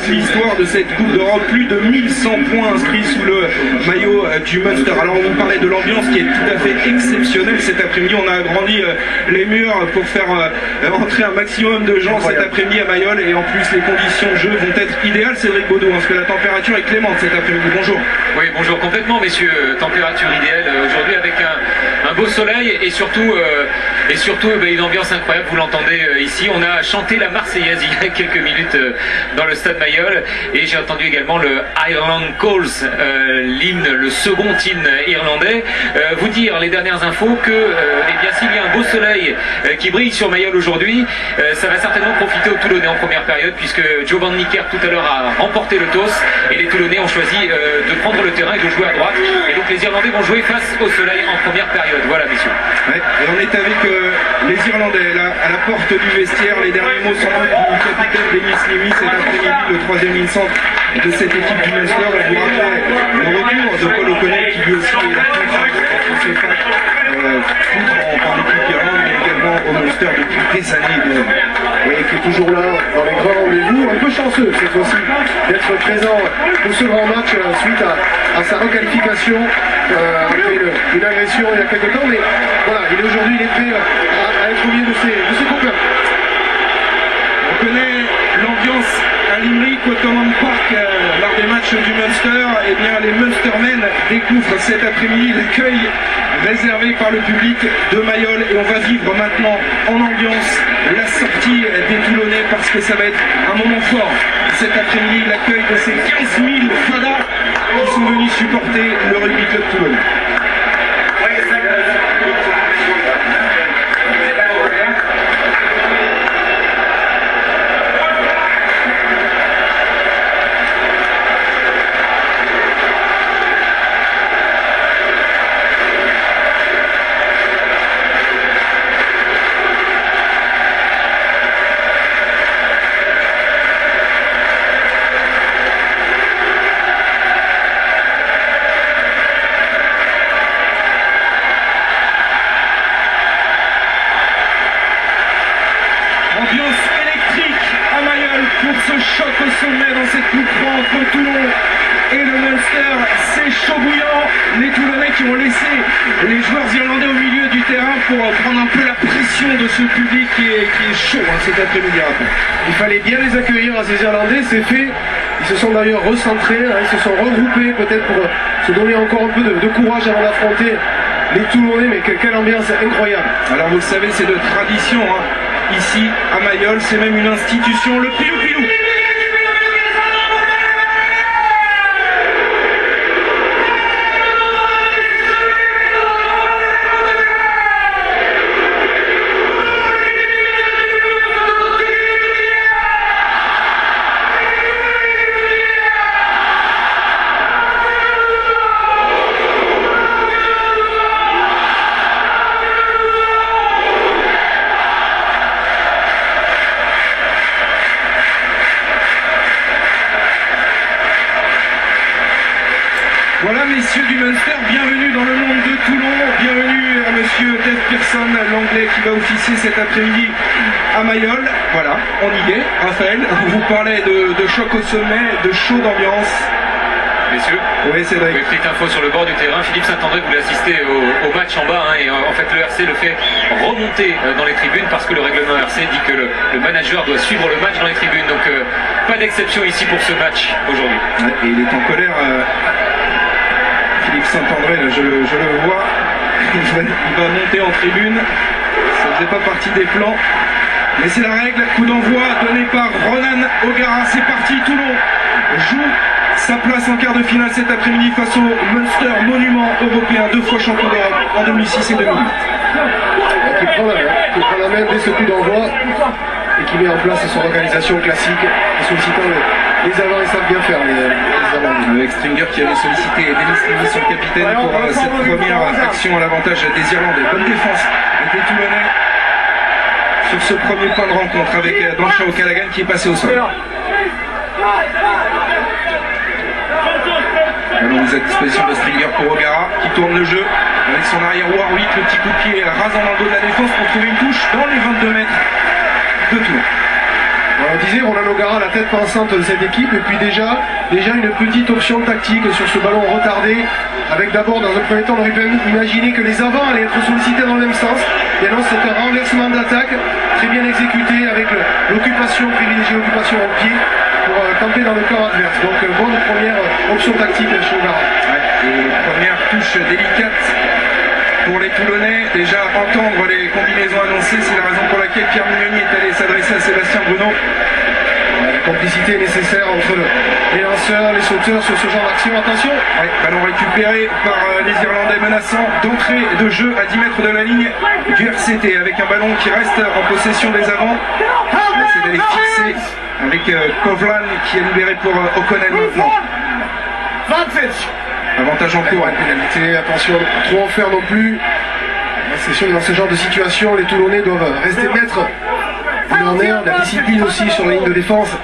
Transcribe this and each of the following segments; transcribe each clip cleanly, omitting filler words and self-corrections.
toute l'histoire de cette Coupe d'Europe. Plus de 1100 points inscrits sous le maillot du Munster. Alors on vous parlait de l'ambiance qui est tout à fait exceptionnelle cet après-midi. On a agrandi les murs pour faire entrer un maximum de gens cet après-midi à Mayol, et en plus les conditions de jeu vont être idéales, Cédric Baudot, parce que la température est clémente cet après-midi. Bonjour. Oui, bonjour, complètement messieurs, température idéale aujourd'hui avec un beau soleil et surtout une ambiance incroyable, vous l'entendez ici. On a chanté la Marseillaise il y a quelques minutes dans le stade Mayol, et j'ai entendu également le Ireland Calls, l'hymne, le second hymne irlandais. Vous dire les dernières infos que eh bien, s'il y a un beau soleil qui brille sur Mayol aujourd'hui, ça va certainement profiter aux Toulonnais en première période, puisque Joe Van Niekerk tout à l'heure a remporté le toss et les Toulonnais ont choisi de prendre le terrain et de jouer à droite, et donc les Irlandais vont jouer face au soleil en première période. Voilà messieurs. Ouais, et on est avec les Irlandais là, à la porte du vestiaire. Les derniers mots sont du capitaine Denis Lamy cet après-midi, le troisième ligne centre de cette équipe du Munster. On vous rappelle le retour de Paul O'Connell qui lui aussi est la contre ses fans, en équipe d'Irlande, mais également au Munster depuis des années. Oui, qui est toujours là dans les grands rendez-vous, un peu chanceux cette fois-ci d'être présent pour ce grand match suite à sa requalification après une agression il y a quelques temps, mais voilà, aujourd'hui il est prêt à être au milieu de ses copains. On connaît l'ambiance à Limerick, au Thomond Park, lors des matchs du Munster. Eh bien, les Munstermen découvrent cet après-midi l'accueil réservé par le public de Mayol, et on va vivre maintenant en ambiance la sortie des Toulonnais, parce que ça va être un moment fort cet après-midi, l'accueil de ces 15 000 fadas qui sont venus supporter le rugby club toulonnais. Ambiance électrique à Mayol pour ce choc au sommet dans cette coupe entre Toulon et le Munster. C'est chaud bouillant, les Toulonnais qui ont laissé les joueurs irlandais au milieu du terrain pour prendre un peu la pression de ce public qui est chaud cet après-midi. Il fallait bien les accueillir à ces Irlandais, c'est fait. Ils se sont d'ailleurs recentrés, ils se sont regroupés peut-être pour se donner encore un peu de courage avant d'affronter les Toulonnais, mais quelle ambiance incroyable. Alors vous le savez, c'est de tradition ici à Mayol, c'est même une institution, le pilou-pilou. Voilà messieurs du Munster, bienvenue dans le monde de Toulon, bienvenue à monsieur Dave Pearson, l'anglais qui va officier cet après-midi à Mayol. Voilà, on y est. Raphaël, on vous parlait de choc au sommet, de chaud d'ambiance. Messieurs, oui, Cédric. Petite info sur le bord du terrain, Philippe Saint-André voulait assister au match en bas, et en fait le RC le fait remonter dans les tribunes parce que le règlement RC dit que le manager doit suivre le match dans les tribunes, donc pas d'exception ici pour ce match aujourd'hui. Et il est en colère, Philippe Saint-André, je le vois, il va monter en tribune, ça ne faisait pas partie des plans, mais c'est la règle. Coup d'envoi donné par Ronan O'Gara, c'est parti, Toulon joue sa place en quart de finale cet après-midi face au Munster, monument européen, 2 fois champion d'Europe en 2006 et 2008. Qui prend la main dès ce coup d'envoi et qui met en place son organisation classique en sollicitant les avants. Ils savent bien faire les avants. Avec Stringer qui avait sollicité Denis Lamy, son capitaine, pour cette première action à l'avantage des Irlandais. Bonne défense des Toulonnais sur ce premier point de rencontre avec Blanchard O'Callaghan qui est passé au sol. Alors mise à disposition de Stringer pour O'Gara qui tourne le jeu avec son arrière Warwick, le petit coup de pied rasant dans le dos de la défense pour trouver une touche dans les 22 mètres de Toulon. On disait Ronan O'Gara, la tête pensante de cette équipe, et puis déjà une petite option tactique sur ce ballon retardé, avec d'abord dans un premier temps on aurait pu imaginer que les avants allaient être sollicités dans le même sens, et non c'est un renversement d'attaque très bien exécuté avec l'occupation, privilégiée l'occupation au pied pour camper dans le corps adverse. Donc bonne première option tactique chez O'Gara. Ouais, et première touche délicate pour les Toulonnais. Déjà entendre les combinaisons annoncées, c'est la raison pour laquelle Pierre Mignoni est allé s'adresser à Sébastien Bruno. La complicité nécessaire entre les lanceurs, les sauteurs sur ce genre d'action. Attention, ouais, ballon récupéré par les Irlandais menaçants d'entrée de jeu à 10 mètres de la ligne du RCT avec un ballon qui reste en possession des avants. On essaie d'aller fixer avec Kovlan qui est libéré pour O'Connell maintenant. Avantage en cours. Pénalité, attention, trop en faire non plus. C'est sûr que dans ce genre de situation, les Toulonnais doivent rester maîtres de leur nerf, la discipline aussi sur la ligne de défense.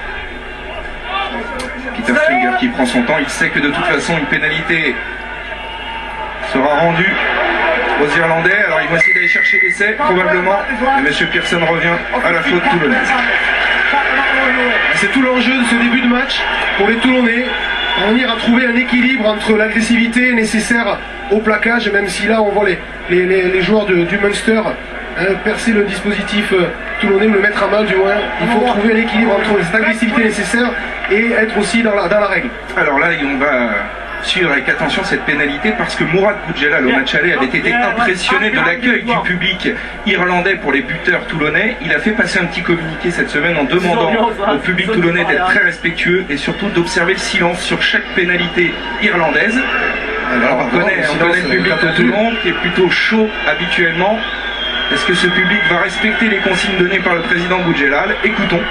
Peter Stringer qui prend son temps, il sait que de toute façon une pénalité sera rendue aux Irlandais. Alors ils vont essayer d'aller chercher l'essai, probablement. Et M. Pearson revient à la faute toulonnaise. C'est tout l'enjeu de ce début de match pour les Toulonnais. On à trouver un équilibre entre l'agressivité nécessaire au plaquage, même si là on voit les joueurs du Munster percer le dispositif toulonnais, le mettre à mal du moins. Il faut trouver un équilibre entre cette agressivité nécessaire et être aussi dans la règle. Alors là, on va suivre avec attention cette pénalité parce que Mourad Boudjelal au match aller avait été impressionné de l'accueil du public irlandais pour les buteurs toulonnais. Il a fait passer un petit communiqué cette semaine en demandant au public toulonnais d'être très respectueux et surtout d'observer le silence sur chaque pénalité irlandaise. Alors on connaît le public de Toulon qui est plutôt chaud habituellement. Est-ce que ce public va respecter les consignes données par le président Boudjelal? Écoutons.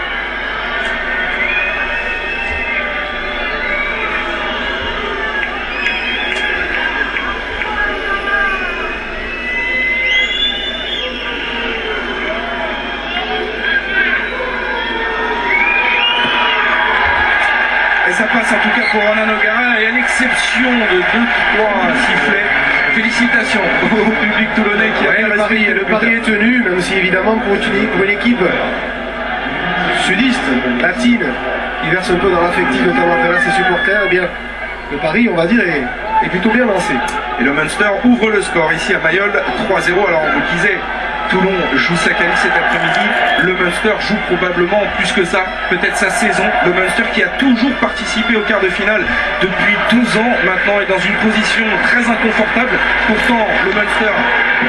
Ça passe en tout cas pour Ronan O'Gara et à l'exception de 2-3 sifflets, félicitations au public toulonnais qui a bien respecté. Le pari est tenu, même si évidemment pour une équipe sudiste, latine, qui verse un peu dans l'affectif notamment à travers ses supporters, eh bien le pari on va dire est plutôt bien lancé. Et le Munster ouvre le score ici à Mayol 3-0. Alors on vous disait, Toulon joue sa qualif cet après-midi, le Munster joue probablement plus que ça, peut-être sa saison. Le Munster qui a toujours participé au quart de finale depuis 12 ans maintenant est dans une position très inconfortable. Pourtant le Munster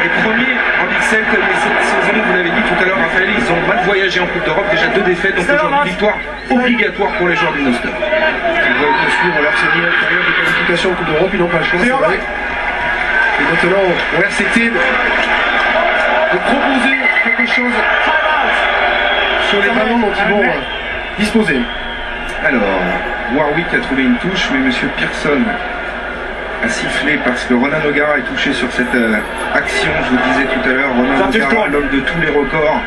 est premier en Ligue 7, mais cette saison, vous l'avez dit tout à l'heure Raphaël, ils ont mal voyagé en Coupe d'Europe, déjà 2 défaites, donc aujourd'hui victoire obligatoire pour les joueurs du Munster. Ils veulent poursuivre leur série intérieure de qualification en Coupe d'Europe, ils n'ont pas le choix, c'est vrai. Et maintenant au RCT de proposer quelque chose sur les ballons dont ils vont disposer. Alors, Warwick a trouvé une touche, mais M. Pearson a sifflé parce que Ronan O'Gara est touché sur cette action. Je vous disais tout à l'heure, Ronan O'Gara, l'homme de tous les records,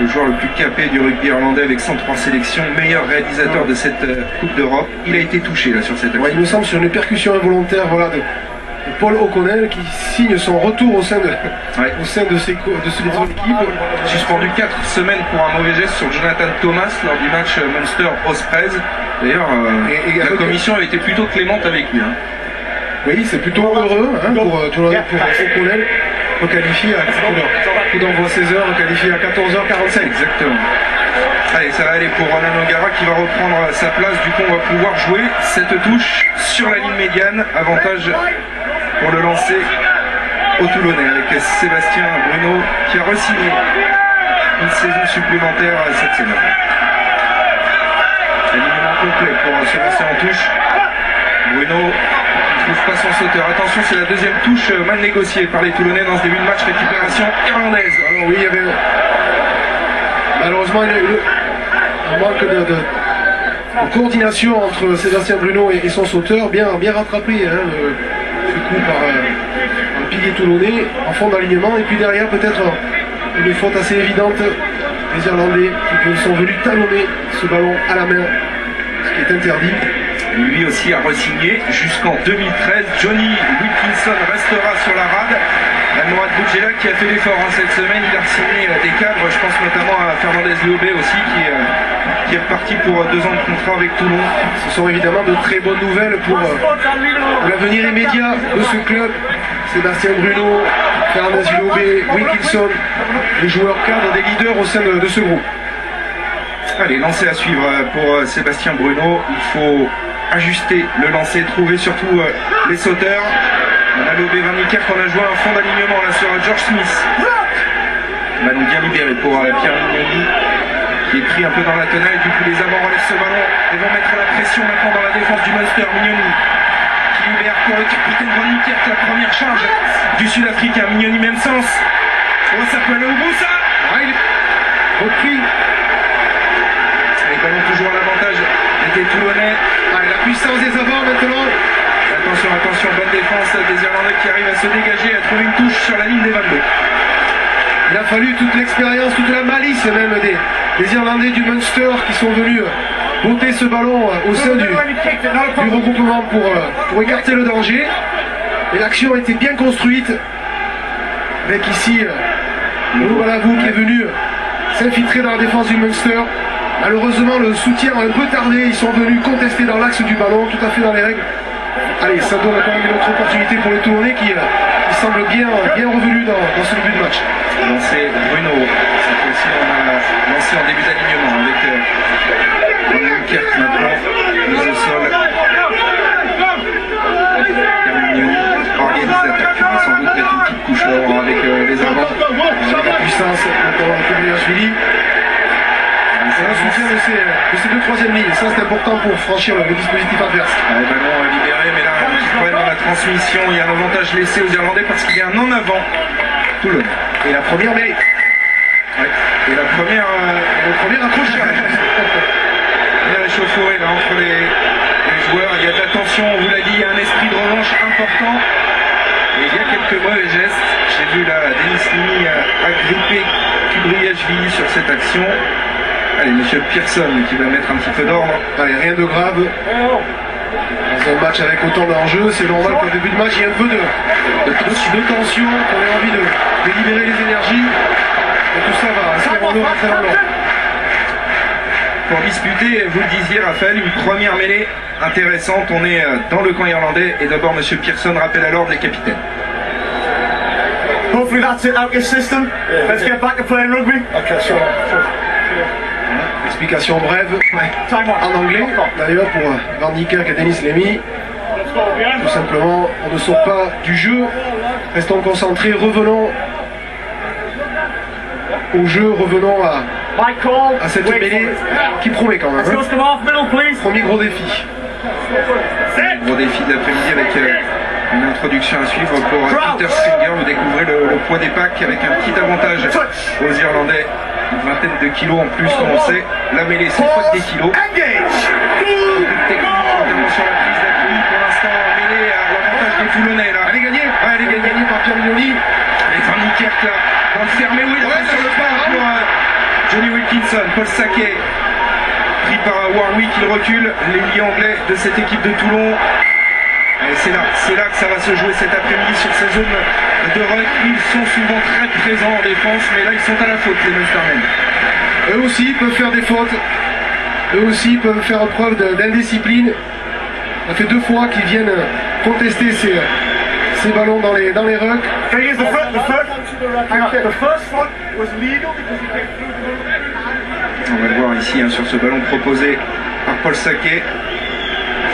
le joueur le plus capé du rugby irlandais avec 103 sélections, meilleur réalisateur de cette Coupe d'Europe. Il a été touché là sur cette action. Ouais, il me semble sur une percussion involontaire, voilà, de Paul O'Connell qui signe son retour au sein de cette équipe. Suspendu 4 semaines pour un mauvais geste sur Jonathan Thomas lors du match Munster-Ospreys. D'ailleurs, la commission a été plutôt clémente avec lui. Oui, c'est plutôt heureux pour O'Connell, requalifié à coup d'envoi 16h, requalifié à 14h45. Exactement. Allez, ça va aller pour Ronan O'Gara qui va reprendre sa place. Du coup, on va pouvoir jouer cette touche sur la ligne médiane. Avantage pour le lancer au Toulonnais avec Sébastien Bruno qui a re-signé une saison supplémentaire cette saison. Alignement complet pour Sébastien en touche. Bruno ne trouve pas son sauteur. Attention, c'est la deuxième touche mal négociée par les Toulonnais dans ce début de match. Récupération irlandaise. Alors oui, il y avait malheureusement un manque de coordination entre Sébastien Bruno et son sauteur, bien rattrapé ce coup par un pilier toulonnais en fond d'alignement, et puis derrière peut-être une faute assez évidente des Irlandais qui sont venus talonner ce ballon à la main, ce qui est interdit. lui aussi a re-signé jusqu'en 2013. Johnny Wilkinson restera sur la rade. Mourad Boudjela qui a fait l'effort cette semaine, il a signé des cadres, je pense notamment à Fernandez Lobé aussi qui est reparti pour 2 ans de contrat avec Toulon. Ce sont évidemment de très bonnes nouvelles pour l'avenir immédiat de ce club. Sébastien Bruno, Fernandez Lobé, Wilkinson, les joueurs cadres des leaders au sein de ce groupe. Allez, lancer à suivre pour Sébastien Bruno, il faut ajuster le lancer, trouver surtout les sauteurs. On a Lobé Van Niekerk, on a joué un fond d'alignement là sur George Smith. Ballon bien libéré pour Pierre Mignoni qui est pris un peu dans la tenaille. Du coup les avants relèvent ce ballon et vont mettre la pression maintenant dans la défense du Munster. Mignoni qui libère pour le capitaine Van Niekerk, la première charge du Sud-Africain. Mignoni même sens. Oh, ça peut aller au bout ça. Il est repris. Les ballons toujours à l'avantage des Toulonnais. La puissance des avants maintenant. Attention, attention, bonne défense des Irlandais qui arrivent à se dégager, à trouver une touche sur la ligne des 22. Il a fallu toute l'expérience, toute la malice même des Irlandais du Munster qui sont venus botter ce ballon au sein du regroupement pour écarter le danger. Et l'action a été bien construite avec ici Louvalavou qui est venu s'infiltrer dans la défense du Munster. Malheureusement le soutien a un peu tardé, ils sont venus contester dans l'axe du ballon, tout à fait dans les règles. Allez, ça donne quand même une autre opportunité pour les Toulonnais qui semblent bien revenus dans ce début de match. Lancé Bruno, cette fois-ci on a lancé en début d'alignement avec Van Niekerk maintenant, mise au sol. Carmignon organise l'attaque, sans doute être une petite couche avec les avants. Avec la puissance pour Kobliashvili. C'est un soutien de ces deux troisième lignes, ça c'est important pour franchir le dispositif adverse. Le ballon libéré, mais là, un petit problème dans la transmission, il y a un avantage laissé aux Irlandais parce qu'il y a un en avant. Toulon. Et la première mêlée. Ouais. Et le premier accrochage. Il y a l'échauffourée là entre les joueurs, il y a de la tension, on vous l'a dit, il y a un esprit de revanche important. Et il y a quelques mauvais gestes. J'ai vu là Denis Limi agripper Kobliashvili sur cette action. Allez, monsieur Pearson qui va mettre un petit peu d'ordre. Allez, rien de grave. Dans un match avec autant d'enjeux, c'est normal qu'au début de match, il y ait un peu de tension, qu'on ait envie de libérer les énergies. Et tout ça va se faire en ordre très longtemps. Pour disputer, vous le disiez Raphaël, une première mêlée intéressante. On est dans le camp irlandais et d'abord monsieur Pearson rappelle à l'ordre les capitaines. Hopefully that's it out your system. Let's get back to playing rugby. Okay, sure. Explication brève en anglais d'ailleurs pour Van Niekerk et Denis Limi. Tout simplement, on ne sort pas du jeu, restons concentrés, revenons au jeu, revenons à cette mêlée qui promet quand même. Premier gros défi. Gros défi de l'après-midi avec une introduction à suivre pour Peter Stringer. Vous découvrez le poids des packs avec un petit avantage aux Irlandais. Une vingtaine de kilos en plus, comme on sait. La mêlée, c'est pas des kilos. Technique, notamment sur la prise d'appui. Pour l'instant, mêlée à l'avantage des Toulonnais. Là. Elle est gagnée. Elle est gagnée par Pierre Mignoni. Et Van Niekerk là, dans le fermé, oui, il sur le pas pour Johnny Wilkinson. Paul Saquet, pris par Warwick, il recule. L'ailier anglais de cette équipe de Toulon. C'est là que ça va se jouer cet après-midi sur ces zones de ruck. Ils sont souvent très présents en défense, mais là ils sont à la faute, les Munstermen. Eux aussi peuvent faire des fautes. Eux aussi peuvent faire preuve d'indiscipline. Ça fait 2 fois qu'ils viennent contester ces ballons dans les rucks. On va le voir ici hein, sur ce ballon proposé par Paul Saquet.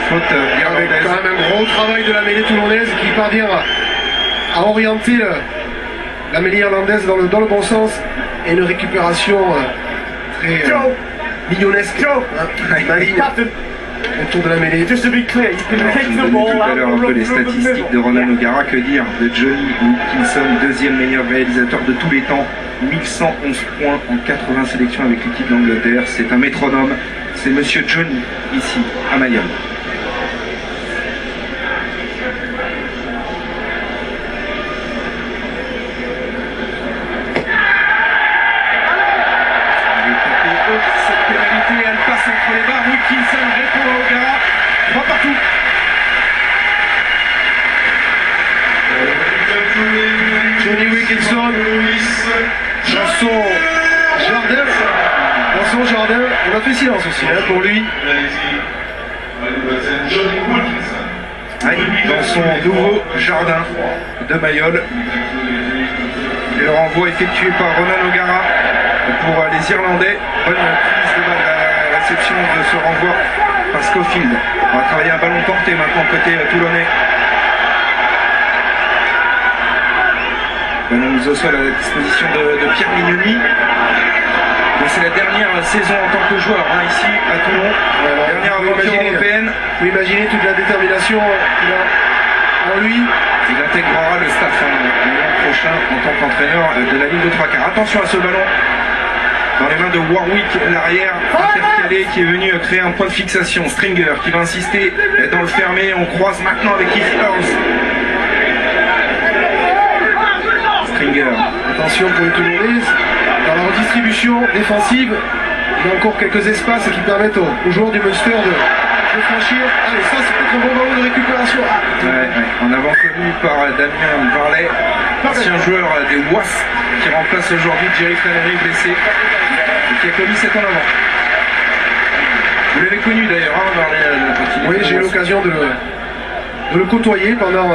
Faute avec quand même un gros travail de la mêlée toulonnaise qui parvient à orienter la mêlée irlandaise dans le bon sens et une récupération très mignonnesque autour de la mêlée. Je vous donne tout à l'heure un peu les statistiques de Ronan O'Gara. Que dire de Johnny Wilkinson, deuxième meilleur réalisateur de tous les temps, 1111 points en 80 sélections avec l'équipe d'Angleterre. C'est un métronome, c'est monsieur Johnny ici à Mayenne. Cette pénalité, elle passe entre les barres. Wilkinson répond à O'Gara. 3 parties. Dixon dans son jardin. On a fait silence aussi pour lui. Dans son nouveau jardin de Mayol. Et le renvoi effectué par Ronan O'Gara pour les Irlandais. Bonne prise de balle à la réception de ce renvoi par Schofield. On va travailler un ballon porté maintenant côté toulonnais. Ballon au sol à la disposition de Pierre Mignoni. C'est la dernière saison en tant que joueur ici à Toulon. Dernière aventure européenne. Vous imaginez toute la détermination qu'il a en lui. Il intégrera le staff l'an prochain en tant qu'entraîneur de la ligne de 3/4. Attention à ce ballon dans les mains de Warwick, l'arrière intercalé qui est venu créer un point de fixation. Stringer qui va insister dans le fermé. On croise maintenant avec Keith Earls. Stringer. Attention pour les Toulonnais. Dans la redistribution défensive, il y a encore quelques espaces qui permettent aux joueurs du Munster de franchir. Allez, ça c'est peut-être un bon ballon de récupération. En avant connu par Damien Varley, ancien joueur des Wasps, qui remplace aujourd'hui Jerry Flannery blessé et qui a commis 7 ans avant. Vous l'avez connu d'ailleurs, Varley. Oui, j'ai eu l'occasion de le côtoyer pendant